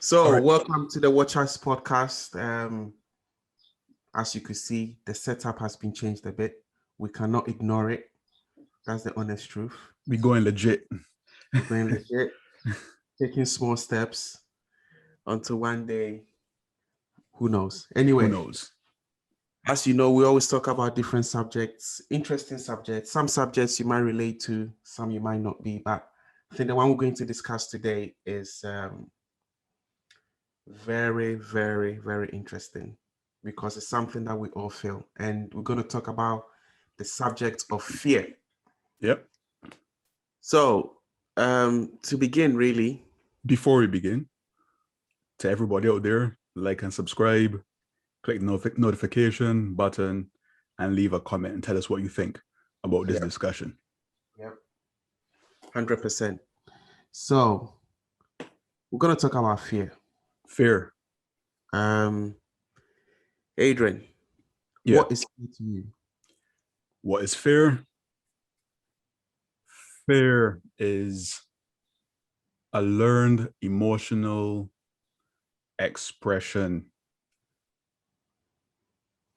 So, All right. welcome to the Watchers podcast. As you can see, the setup has been changed a bit. We cannot ignore it. That's the honest truth. We going legit. We're going legit, taking small steps until one day, who knows? Who Anyway, knows? as you know, we always talk about different subjects, interesting subjects. Some subjects you might relate to, some you might not be. But I think the one we're going to discuss today is very, very, very interesting because it's something that we all feel. And we're going to talk about the subject of fear. Yep. So, to begin, really, Before we begin, to everybody out there, like and subscribe, click the notification button, and leave a comment and tell us what you think about this discussion. Yep. 100%. So, we're going to talk about fear. Fear. Adrian, Yeah. what is fear to you? What is fear? Fear is a learned emotional expression.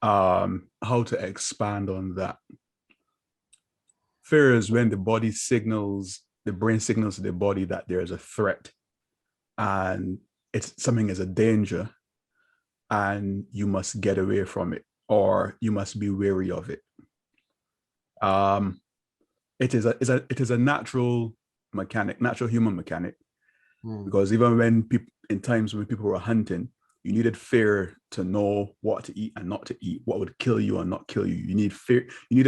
How to expand on that? Fear is when the brain signals to the body that there is a threat and it's something is a danger and you must get away from it or you must be wary of it. It is a natural human mechanic, because even when in times when people were hunting, you needed fear to know what to eat and not to eat, what would kill you and not kill you. You needed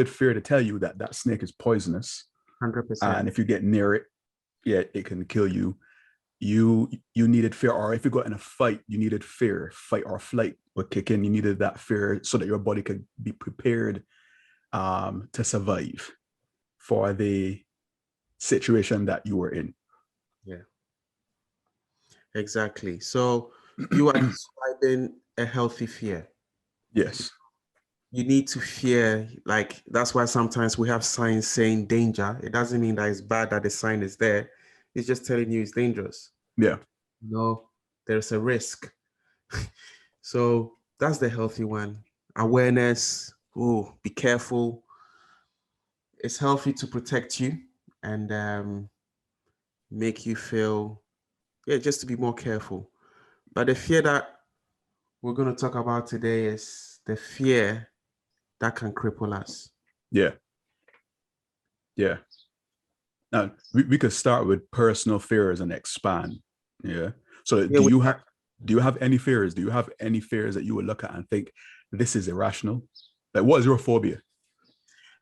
fear to tell you that that snake is poisonous. 100%. And if you get near it, yeah, it can kill you. You needed fear, or if you got in a fight, you needed fear. Fight or flight would kick in. You needed that fear so that your body could be prepared to survive for the situation that you were in. Yeah, exactly. So you are describing a healthy fear. Yes. You need to fear, like that's why sometimes we have signs saying danger. It doesn't mean that it's bad that the sign is there. It's just telling you it's dangerous. Yeah. No, there's a risk. So that's the healthy one. Awareness. Oh, be careful. It's healthy to protect you and make you feel, yeah, just to be more careful. But the fear that we're going to talk about today is the fear that can cripple us. Yeah. Yeah. Now we could start with personal fears and expand. Yeah. So Yeah, do you have any fears? Do you have any fears that you would look at and think this is irrational? Like, what is your phobia?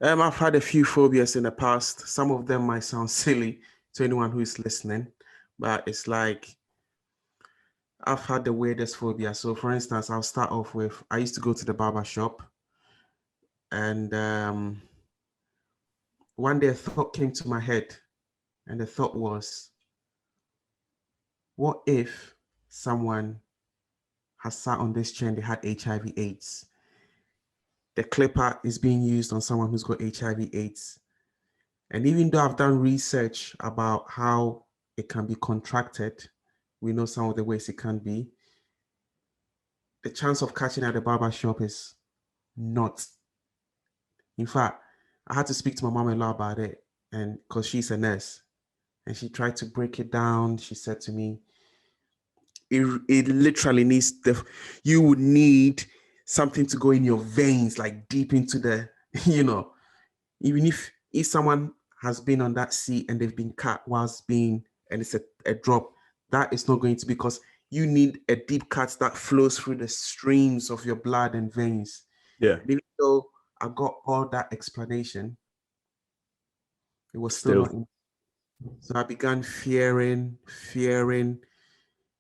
I've had a few phobias in the past. Some of them might sound silly to anyone who is listening, but it's like I've had the weirdest phobia. So, for instance, I'll start off with I used to go to the barber shop, and one day a thought came to my head, and the thought was, what if someone has sat on this chair and they had HIV/AIDS? The clipper is being used on someone who's got HIV/AIDS. And even though I've done research about how it can be contracted, we know some of the ways it can be. The chance of catching at the barber shop is not. In fact, I had to speak to my mom-in-law about it, and because she's a nurse, and she tried to break it down. She said to me, it literally needs you would need something to go in your veins, like deep into the, even if someone has been on that seat and they've been cut whilst being, and it's a drop, that is not going to, because you need a deep cut that flows through the streams of your blood and veins. Yeah. And even though I got all that explanation, it was still not in. So I began fearing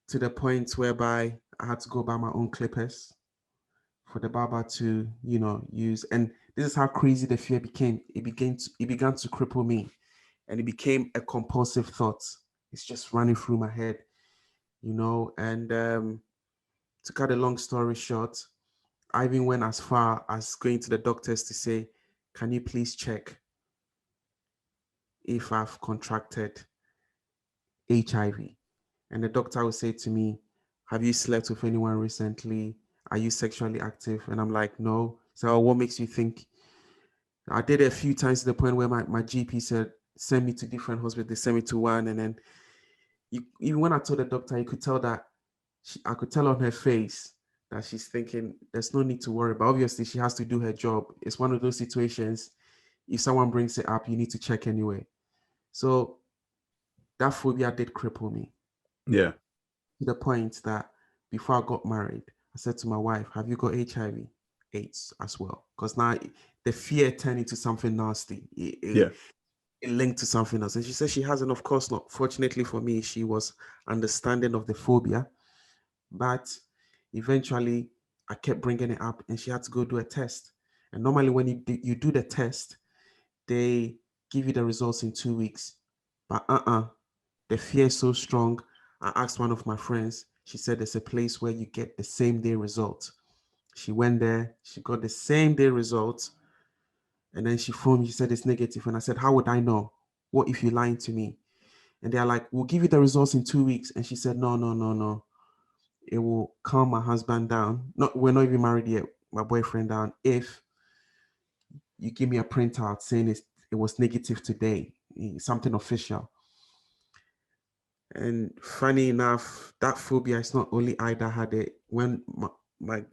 to the point whereby I had to go buy my own clippers for the barber to, use. And this is how crazy the fear became. It began to cripple me, and it became a compulsive thought. It's just running through my head, and to cut a long story short, I even went as far as going to the doctors to say, can you please check if I've contracted HIV? And the doctor would say to me, have you slept with anyone recently? Are you sexually active? And I'm like, no. So, "Oh, what makes you think?" I did it a few times to the point where my GP said, send me to different hospitals. They sent me to one. And then even when I told the doctor, you could tell that I could tell on her face that she's thinking there's no need to worry. But obviously, she has to do her job. It's one of those situations. If someone brings it up, you need to check anyway. So that phobia did cripple me Yeah. to the point that before I got married, I said to my wife, have you got HIV? AIDS as well. Because now the fear turned into something nasty. Yeah. It linked to something else. And she said she hasn't, of course not. Fortunately for me, she was understanding of the phobia. But eventually, I kept bringing it up and she had to go do a test. And normally, when you do the test, they give you the results in 2 weeks. But the fear is so strong. I asked one of my friends. She said there's a place where you get the same day result. She went there. She got the same day result. And then she phoned me. She said it's negative. And I said, how would I know? What if you're lying to me? And they're like, we'll give you the results in 2 weeks. And she said, no, no, no, no. It will calm my husband down. Not, we're not even married yet. My boyfriend down. If you give me a printout saying it was negative today, something official. And funny enough, that phobia is not only I that had it. When my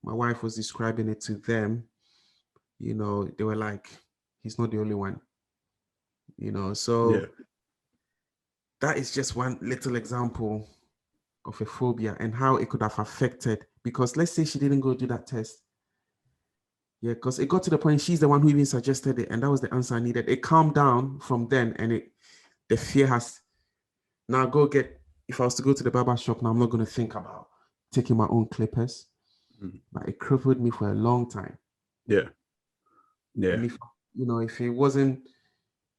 my wife was describing it to them, they were like, he's not the only one, Yeah. So that is just one little example of a phobia and how it could have affected. Because let's say she didn't go do that test. Yeah, because it got to the point she's the one who even suggested it, and that was the answer I needed. It calmed down from then, and the fear has now go get. If I was to go to the barber shop now, I'm not going to think about taking my own clippers. Mhm. But it crippled me for a long time. Yeah. Yeah. And if it wasn't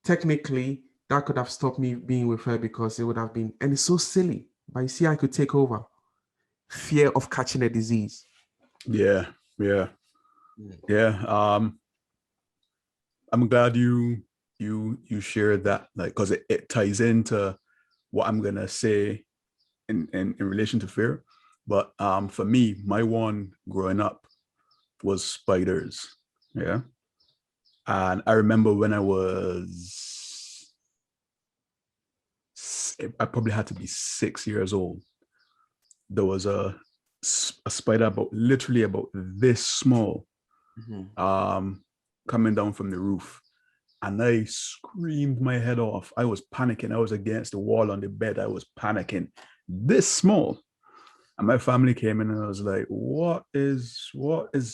technically, that could have stopped me being with her because it would have been, and it's so silly. But you see, I could take over fear of catching a disease. Yeah. Yeah. Mm. Yeah. I'm glad you shared that, like, because it ties into what I'm gonna say in relation to fear. But for me, my one growing up was spiders. Yeah. And I remember when I probably had to be 6 years old. There was a spider literally about this small, Mhm. um, coming down from the roof. And I screamed my head off. I was panicking. I was against the wall on the bed. I was panicking. This small. And my family came in and I was like, what is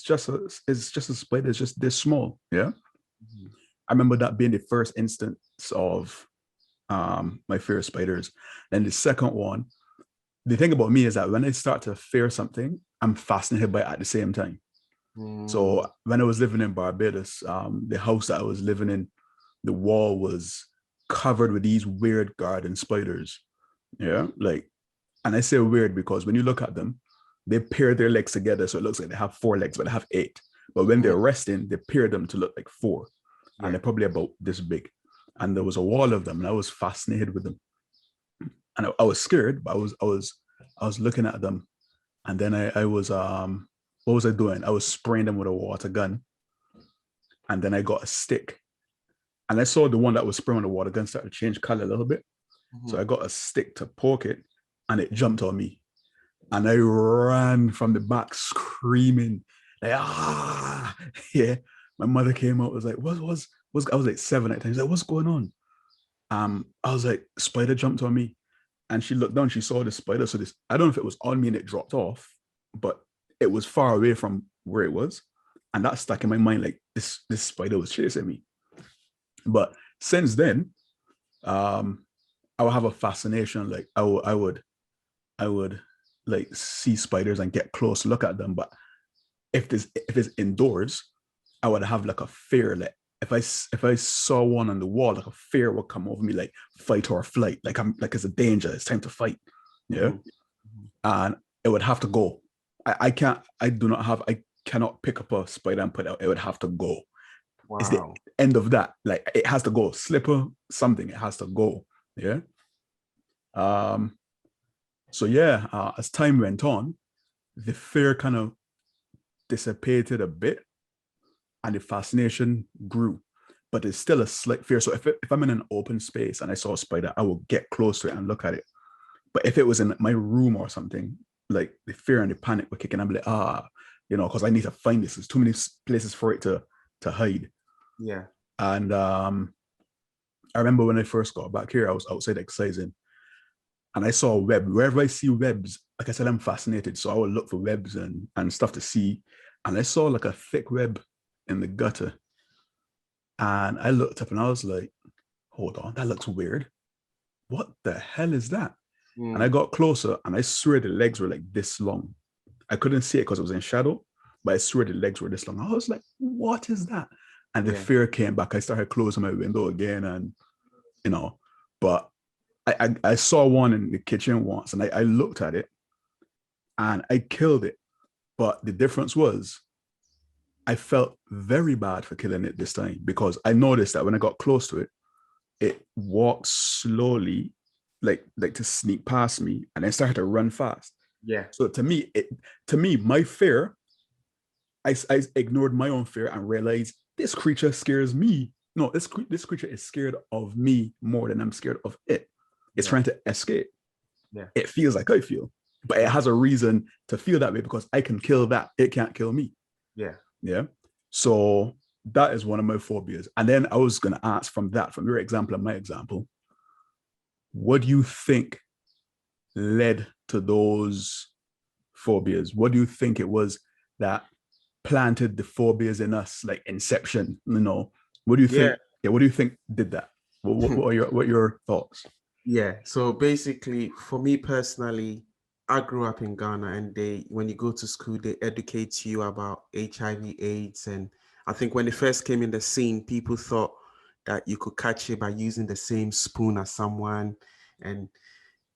just a spider, it's just this small. Yeah. Mhm. I remember that being the first instance of my fear of spiders. And the second one, the thing about me is that when I start to fear something, I'm fascinated by it at the same time. Mm. So when I was living in Barbados, the house that I was living in, the wall was covered with these weird garden spiders. Yeah. Like, and I say weird because when you look at them, they pair their legs together. So it looks like they have 4 legs, but they have 8. But when they're Mm. resting, they pair them to look like 4. And Yeah. they're probably about this big. And there was a wall of them, and I was fascinated with them. And I was scared, but I was looking at them. And then I was what was I doing? I was spraying them with a water gun. And then I got a stick. And I saw the one that was spraying with the water gun start to change color a little bit. So Mhm. I got a stick to poke it, and it jumped on me. And I ran from the back screaming, like, ah, yeah. My mother came out, was like, was I was like 7 at times. Like, what's going on? I was like, spider jumped on me. And she looked down, she saw the spider. So I don't know if it was on me and it dropped off, but it was far away from where it was. And that stuck in my mind, like this spider was chasing me. But since then, um, I would have a fascination. Like I would like see spiders and get close, look at them. But if it's indoors, I would have like a fear. Like if I saw one on the wall, like a fear would come over me, like fight or flight. Like I'm like it's a danger. It's time to fight. Yeah, Mhm. Mhm. and it would have to go. I can't. I do not have. I cannot pick up a spider and put it out. It would have to go. It's the Wow. end of that. Like it has to go. Slipper something. It has to go. Yeah. Um. So yeah, as time went on, the fear kind of dissipated a bit and the fascination grew, but it's still a slight fear. So if I'm in an open space and I saw a spider, I will get close to it and look at it. But if it was in my room or something, like the fear and the panic were kicking, I'm like, because I need to find this. There's too many places for it to hide. Yeah. And I remember when I first got back here, I was outside exercising and I saw a web. Wherever I see webs, like I said, I'm fascinated. So I would look for webs and stuff to see. And I saw like a thick web in the gutter. And I looked up and I was like, hold on, that looks weird. What the hell is that? And I got closer and I swear the legs were like this long. I couldn't see it because it was in shadow, but I swear the legs were this long. I was like, what is that? And the fear came back. I started closing my window again and, but I saw one in the kitchen once and I looked at it and I killed it. But the difference was I felt very bad for killing it this time because I noticed that when I got close to it, it walked slowly, like to sneak past me, and then started to run fast. Yeah. So to me, my fear, I ignored my own fear and realized this creature scares me. No, this creature is scared of me more than I'm scared of it. It's trying to escape. Yeah. It feels like I feel, but it has a reason to feel that way because I can kill that. It can't kill me. Yeah. Yeah. So that is one of my phobias. And then I was going to ask from your example and my example, what do you think led to those phobias? What do you think it was that planted the phobias in us, like Inception? What do you think? Yeah, what do you think did that? What are your thoughts? Yeah. So basically, for me personally, I grew up in Ghana, and when you go to school, they educate you about HIV/AIDS. And I think when they first came in the scene, people thought that you could catch it by using the same spoon as someone. And,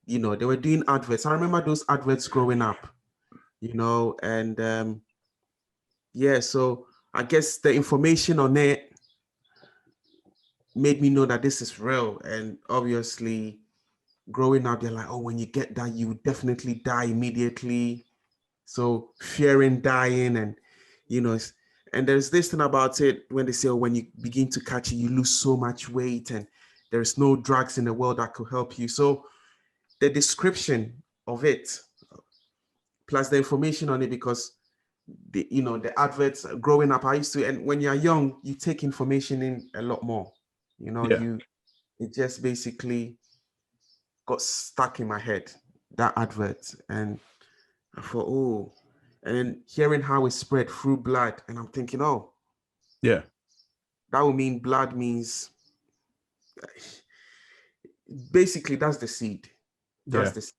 they were doing adverts. I remember those adverts growing up, and so I guess the information on it made me know that this is real. And obviously, growing up, they're like, oh, when you get that, you definitely die immediately. So fearing dying, and and there's this thing about it when they say, oh, when you begin to catch it, you lose so much weight, and there's no drugs in the world that could help you. So the description of it, plus the information on it, because the adverts growing up, I used to, and when you're young, you take information in a lot more. Yeah. It just basically got stuck in my head, that advert. And I thought, oh, and then hearing how it spread through blood, and I'm thinking, oh, Yeah. that would mean blood means basically that's the seed. That's Yeah. the seed.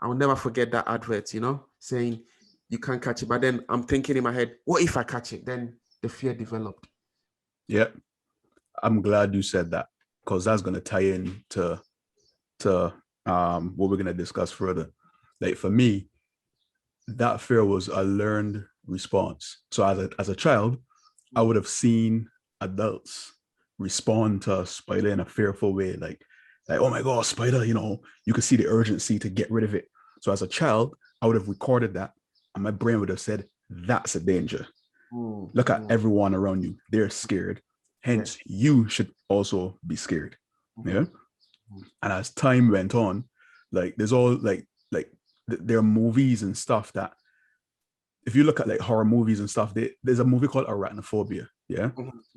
I will never forget that advert, saying you can't catch it. But then I'm thinking in my head, what if I catch it? Then the fear developed. Yeah. I'm glad you said that because that's going to tie in to what we're going to discuss further. Like for me, that fear was a learned response. So as a child, I would have seen adults respond to a spider in a fearful way, like oh my god, spider! You could see the urgency to get rid of it. So as a child, I would have recorded that, and my brain would have said, "That's a danger. Look at everyone around you; they're scared. Hence, you should also be scared." Yeah. And as time went on, like there's all like there are movies and stuff that if you look at like horror movies and stuff, there's a movie called Arachnophobia. Yeah.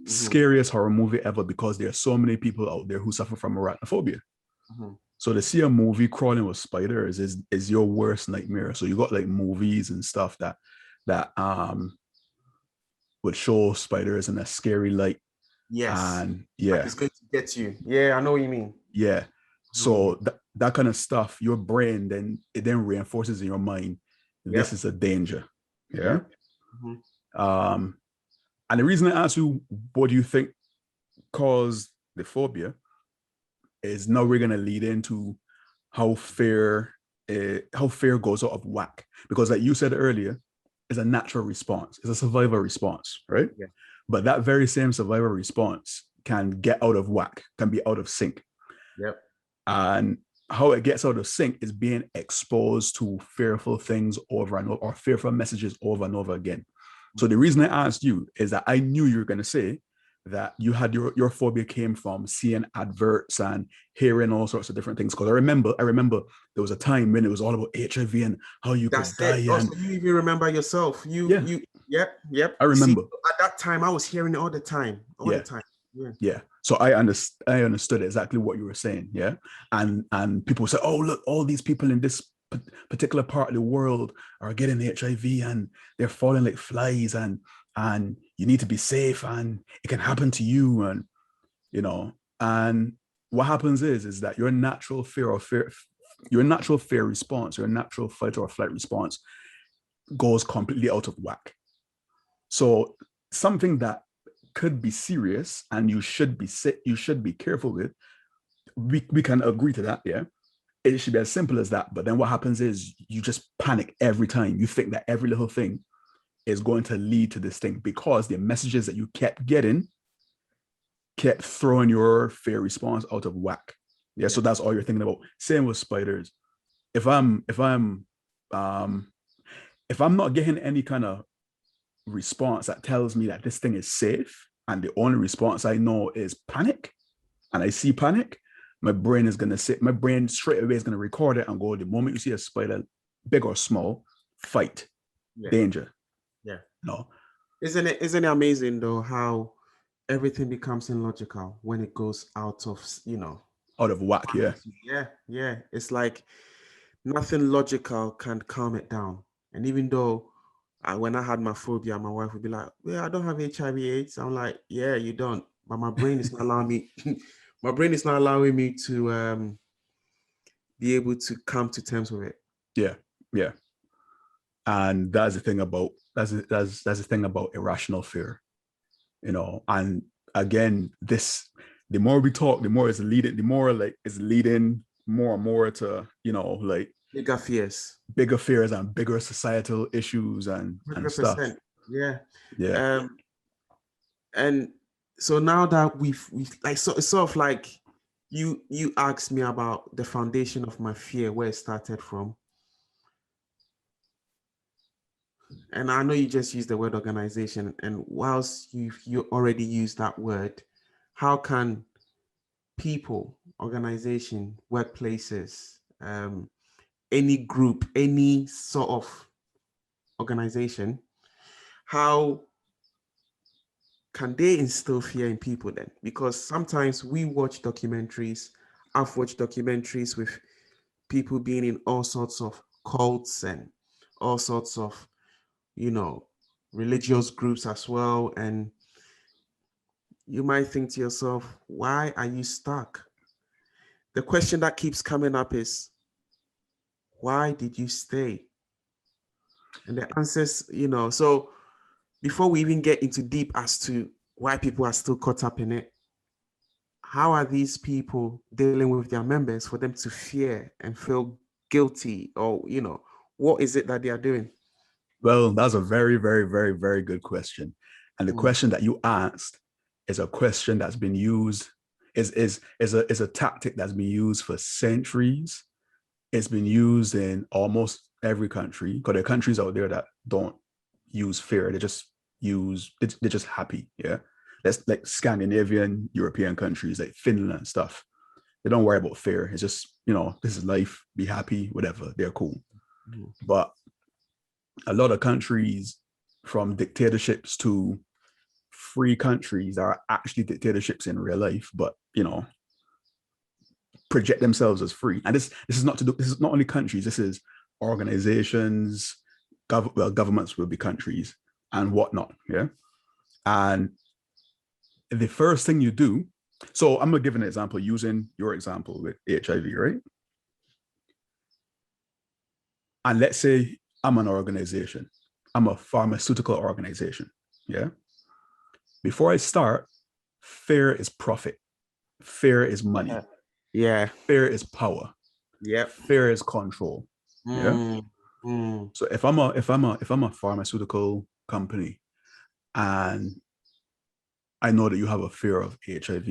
Scariest horror movie ever because there are so many people out there who suffer from arachnophobia. So to see a movie crawling with spiders is your worst nightmare. So you got like movies and stuff that would show spiders in a scary light. Yes. And yeah, like it's going to get you. Yeah, I know what you mean. Yeah. So that kind of stuff, your brain then reinforces in your mind, this is a danger. Yeah. And the reason I asked you, what do you think caused the phobia, is now we're gonna lead into how fear goes out of whack. Because like you said earlier, it's a natural response, it's a survival response, right? Yeah. But that very same survival response can get out of whack, can be out of sync. Yep. And how it gets out of sync is being exposed to fearful things over and over, or fearful messages over and over again. So the reason I asked you is that I knew you were going to say that you had your phobia came from seeing adverts and hearing all sorts of different things. Because I remember there was a time when it was all about HIV and how you could That's it. die. And Also, you even remember yourself. yeah, Yep. I See, remember. at that time, I was hearing it all the time. Yeah, Yeah. yeah. So I understood exactly what you were saying. Yeah, and people say, oh look, all these people in this particular part of the world are getting HIV and they're falling like flies, and you need to be safe and it can happen to you, and you know. And what happens is that your natural fear response, your natural fight or flight response goes completely out of whack. So something that could be serious and you should be careful with, we can agree to that. Yeah, it should be as simple as that. But then what happens is you just panic every time. You think that every little thing is going to lead to this thing because the messages that you kept getting kept throwing your fear response out of whack. Yeah, so that's all you're thinking about. Same with spiders. If um if I'm not getting any kind of response that tells me that this thing is safe, and the only response I know is panic, and I see panic, my brain straight away is going to record it and go, the moment you see a spider, big or small, fight, danger. Yeah. No. Isn't it amazing though how everything becomes illogical when it goes out of, Out of whack, yeah. Yeah. It's like nothing logical can calm it down. And even though when I had my phobia, my wife would be like, "Well, I don't have HIV/AIDS." I'm like, "Yeah, you don't," but my brain is not allowing me. My brain is not allowing me to be able to come to terms with it. Yeah. And that's the thing about the thing about irrational fear, And again, the more we talk, the more it's leading more and more to like Bigger fears and bigger societal issues and stuff. 100%. Yeah. Yeah. And so now that we've like, so it's sort of like you asked me about the foundation of my fear, where it started from. And I know you just used the word organization, and whilst you already used that word, how can people, organization, workplaces, any group, any sort of organization, how can they instill fear in people then? Because sometimes we watch documentaries. I've watched documentaries with people being in all sorts of cults and all sorts of, religious groups as well. And you might think to yourself, why are you stuck? The question that keeps coming up is, why did you stay? And the answers, so before we even get into deep as to why people are still caught up in it, how are these people dealing with their members for them to fear and feel guilty? Or, what is it that they are doing? Well, that's a very, very, very, very good question. And the question that you asked is a question that's been used, is a tactic that's been used for centuries. It's been used in almost every country, because there are countries out there that don't use fear. They're just happy. Yeah. That's like Scandinavian, European countries like Finland and stuff. They don't worry about fear. It's just, this is life, be happy, whatever. They're cool. But a lot of countries, from dictatorships to free countries, are actually dictatorships in real life, but project themselves as free. And this is not only countries. This is organizations, governments will be countries and whatnot. Yeah. And the first thing you do, so I'm gonna give an example using your example with HIV, right? And let's say I'm an organization. I'm a pharmaceutical organization. Yeah. Before I start, fear is profit. Fear is money. Yeah. Fear is power. Yeah. Fear is control. Yeah. So if I'm a pharmaceutical company and I know that you have a fear of HIV,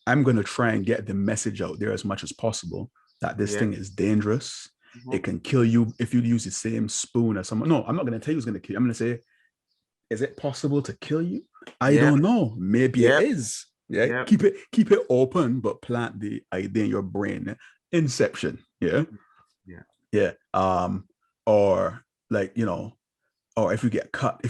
I'm going to try and get the message out there as much as possible that this Yeah. thing is dangerous. Mhm. It can kill you if you use the same spoon as someone. No, I'm not going to tell you it's going to kill you. I'm going to say, is it possible to kill you? I Yeah. don't know. Maybe it Yeah. is. Yeah. Yeah. Keep it open, but plant the idea in your brain. Inception. Yeah. Yeah. Yeah. Or like, or if you get cut,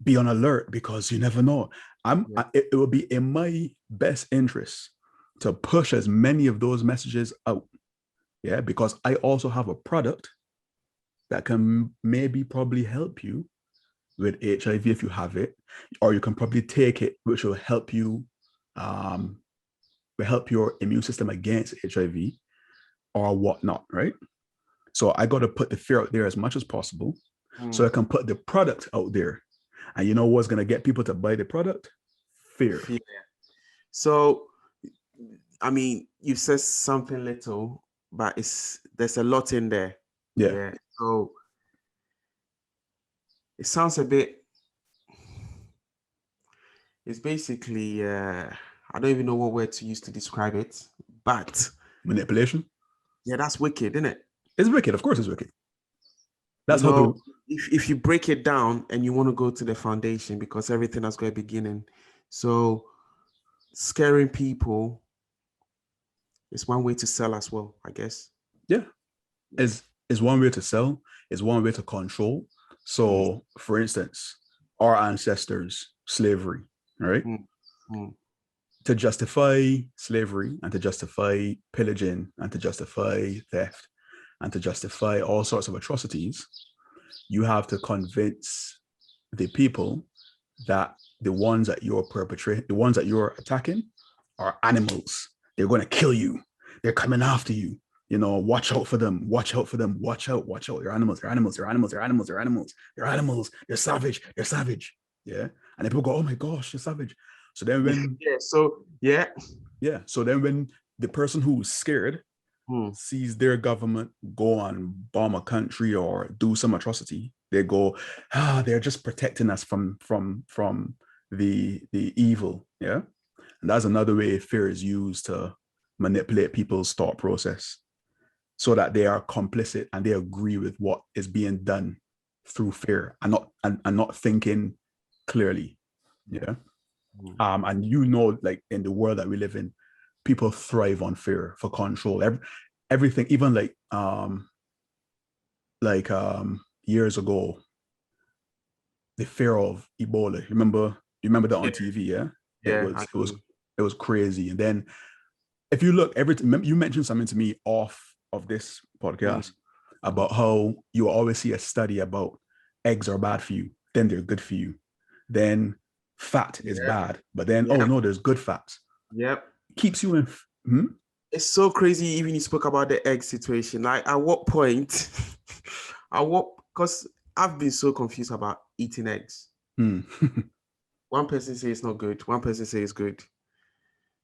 be on alert because you never know. Yeah. It will be in my best interest to push as many of those messages out. Yeah, because I also have a product that can maybe probably help you with HIV if you have it, or you can probably take it, which um, will help your immune system against HIV or whatnot, right? So I got to put the fear out there as much as possible, so I Mm. can put the product out there. And you know what's going to get people to buy the product? Fear. Fear. So, I mean, you said something little, but there's a lot in there. Yeah. Yeah. So it sounds a bit. It's basically. I don't even know what word to use to describe it, but Manipulation. yeah, that's wicked, isn't it? It's wicked. Of course, it's wicked. You That's how know, the if you break it down and you want to go to the foundation because everything has got a beginning. So scaring people is one way to sell as well, I guess. yeah is one way to sell. Is one way to control. Mm, So, for instance, our ancestors, slavery, right? mm, mm. To justify slavery and to justify pillaging and to justify theft and to justify all sorts of atrocities, you have to convince the people that the ones that you're perpetrating, the ones that you're attacking, are animals. They're going to kill you. They're coming after you. Watch out for them. Watch out for them. Watch out. Watch out. They're animals. They're animals. They're animals. They're animals. They're animals. They're animals. They're savage. They're savage. Yeah. And then people go, oh my gosh, you're savage. So then when Yeah. So yeah. yeah. So then when the person who's scared Mm, sees their government go and bomb a country or do some atrocity, they go, they're just protecting us from the evil. Yeah. And that's another way fear is used to manipulate people's thought process so that they are complicit and they agree with what is being done through fear and not thinking clearly. yeah. Yeah. Mm. And like in the world that we live in, people thrive on fear for control. Everything, even years ago, the fear of Ebola. You remember that Yeah. on TV, yeah? It Yeah. was I it was do. it was crazy. And then if you look, you mentioned something to me off of this Mm, podcast mm. about how you always see a study about eggs are bad for you, then they're good for you. Then fat is Yep. bad, but then oh Yep. no, there's good fats. Yep. Keeps you in. Hmm? It's so crazy. Even you spoke about the egg situation. Like, at what point? At what? Because I've been so confused about eating eggs. Hmm. One person says it's not good. One person says it's good.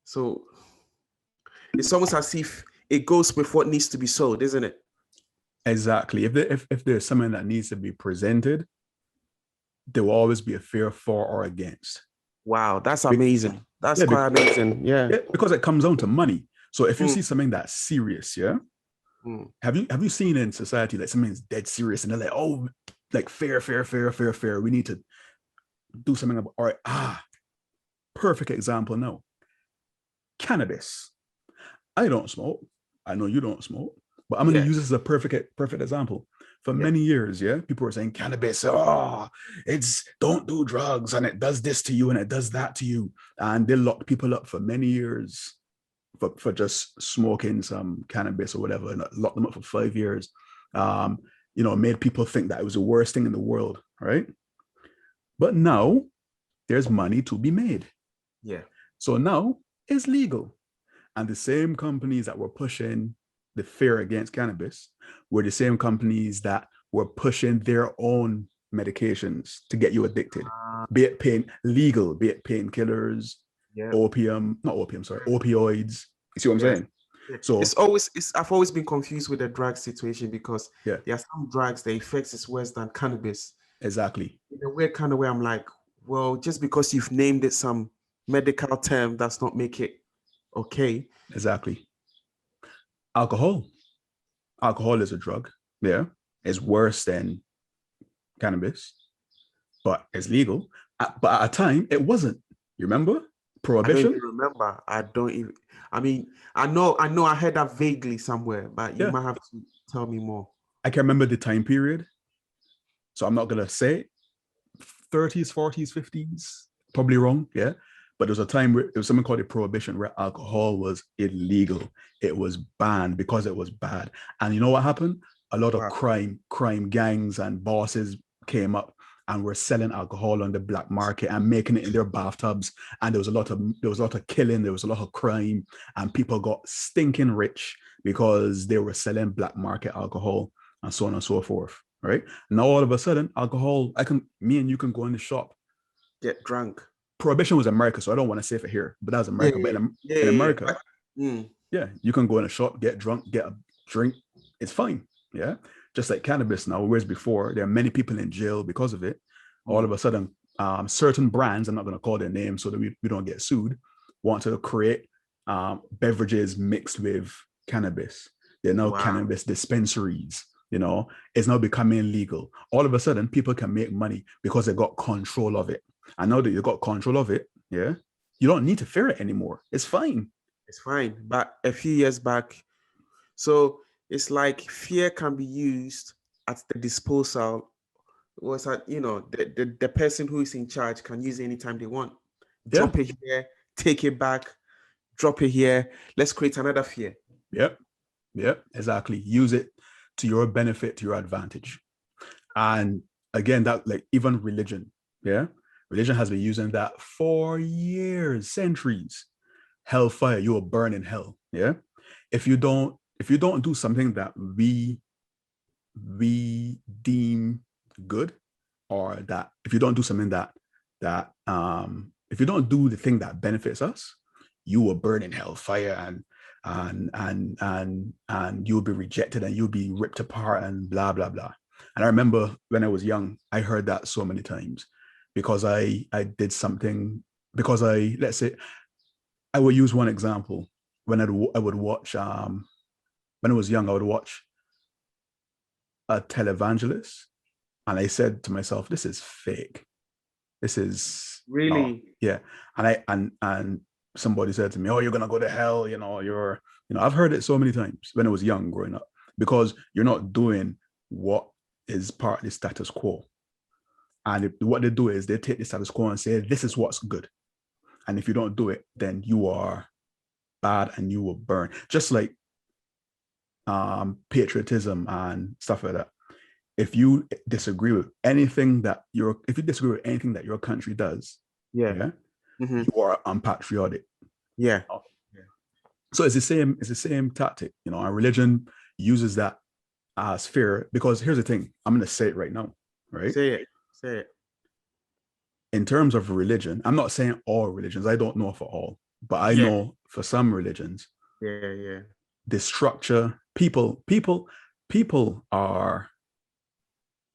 So it's almost as if it goes with what needs to be sold, isn't it? Exactly. If there's something that needs to be presented, there will always be a fear for or against. Wow, that's Be- amazing. That's yeah, quite amazing. Yeah. yeah, because it comes down to money. So if you Mm, see something that's serious, yeah, mm. have you seen in society like something's dead serious and they're like, oh, like fair. We need to do something about. All right, perfect example. No, cannabis. I don't smoke. I know you don't smoke, but I'm going to Yeah. use this as a perfect example. For Yeah. many years, yeah, people were saying cannabis, it's don't do drugs and it does this to you and it does that to you. And they locked people up for many years for just smoking some cannabis or whatever, and locked them up for 5 years. Um, made people think that it was the worst thing in the world, right? But now there's money to be made. Yeah. So now it's legal. And the same companies that were pushing the fear against cannabis were the same companies that were pushing their own medications to get you addicted, be it legal, be it painkillers, Yeah. opium, not opium, sorry, opioids. You see what I'm Yeah. saying? Yeah. So I've always been confused with the drug situation because yeah, there are some drugs, the effects is worse than cannabis. exactly. In a weird kind of way, I'm like, well, just because you've named it some medical term does not make it okay. Exactly. Alcohol. Alcohol is a drug. Yeah. It's worse than cannabis, but it's legal. But at a time, it wasn't. You remember? I don't Prohibition? even remember. I don't even. I mean, I know. I heard that vaguely somewhere, but you Yeah. might have to tell me more. I can remember the time period. So I'm not going to say 30s, 40s, 50s. Probably wrong. Yeah. But there was a time where there was something called a prohibition where alcohol was illegal. It was banned because it was bad. And you know what happened? A lot of Wow. crime gangs and bosses came up and were selling alcohol on the black market and making it in their bathtubs. And there was a lot of killing, there was a lot of crime, and people got stinking rich because they were selling black market alcohol and so on and so forth. Right now, all of a sudden, alcohol. Me and you can go in the shop. Get drunk. Prohibition was America, so I don't want to say for here, but that's Yeah, America. But yeah, yeah, in yeah. America, Mm. yeah, you can go in a shop, get drunk, get a drink. It's fine. Yeah. Just like cannabis now, whereas before there are many people in jail because of it. All of a sudden, certain brands, I'm not going to call their name so that we don't get sued, want to create beverages mixed with cannabis. They're now Wow. cannabis dispensaries. It's now becoming legal. All of a sudden, people can make money because they got control of it. And now that you got control of it, yeah, you don't need to fear it anymore. It's fine. It's fine. But a few years back, so it's like fear can be used at the disposal. Was that the person who is in charge can use it anytime they want. Yeah. Drop it here, take it back, drop it here. Let's create another fear. Yep. Yep. Exactly. Use it to your benefit, to your advantage. And again, that like even religion, yeah, religion has been using that for years, centuries. Hellfire, you will burn in hell. Yeah. If you don't do something that we deem good, or that if you don't do something that if you don't do the thing that benefits us, you will burn in hellfire, and you'll be rejected and you'll be ripped apart and blah blah blah. And I remember when I was young, I heard that so many times because I did something, because let's say I will use one example. I would watch when I was young, I would watch a televangelist, and I said to myself, this is fake. This is Really? yeah. And somebody said to me, oh, you're gonna go to hell, I've heard it so many times when I was young growing up, because you're not doing what is part of the status quo. And what they do is they take the status quo and say, this is what's good. And if you don't do it, then you are bad and you will burn. Just like patriotism and stuff like that. If you disagree with anything that your country does, Yeah. yeah, Mm-hmm. you are unpatriotic. Yeah. So it's the same tactic, and religion uses that as fear, because here's the thing, I'm gonna say it right now, right? Say it. Say it. In terms of religion, I'm not saying all religions, I don't know for all, but I Yeah. know for some religions, Yeah. Yeah. the structure, people are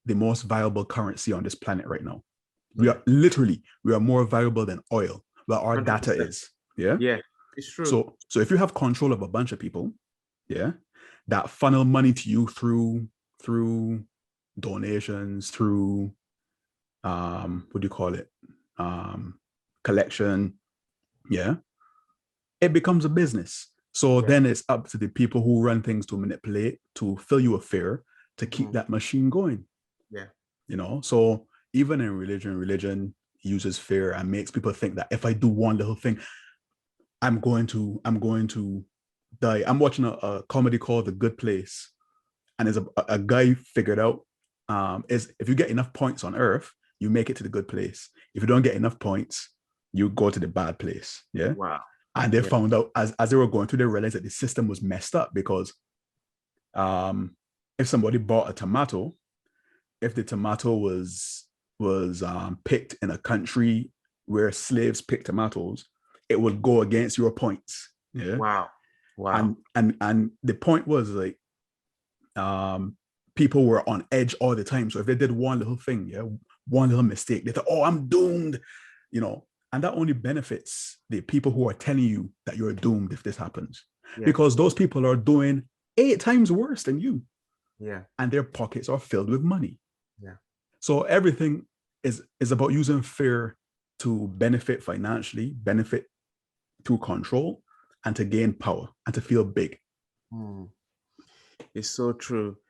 the most valuable currency on this planet right now. We are more valuable than oil, but our data 100%. is. Yeah. Yeah. It's true. So if you have control of a bunch of people, yeah, that funnel money to you through donations, through what do you call it? Collection, yeah, it becomes a business. So then it's up to the people who run things to manipulate, to fill you with fear, to keep that machine going. Yeah. So even in religion uses fear and makes people think that if I do one little thing, I'm going to die. I'm watching a comedy called The Good Place, and there's a guy figured out is if you get enough points on Earth, you make it to the good place. If you don't get enough points, you go to the bad place. Yeah. Wow. And they found out as they were going through, they realized that the system was messed up, because if somebody bought a tomato, if the tomato was picked in a country where slaves picked tomatoes, it would go against your points. Yeah. Wow. Wow. And the point was like, people were on edge all the time. So if they did one little thing, yeah, one little mistake, they thought, oh, I'm doomed, and that only benefits the people who are telling you that you're doomed if this happens. Yeah. because those people are doing 8 times worse than you, Yeah. and their pockets are filled with money. Yeah. So everything is about using fear to benefit financially, benefit to control, and to gain power and to feel big. It's so true.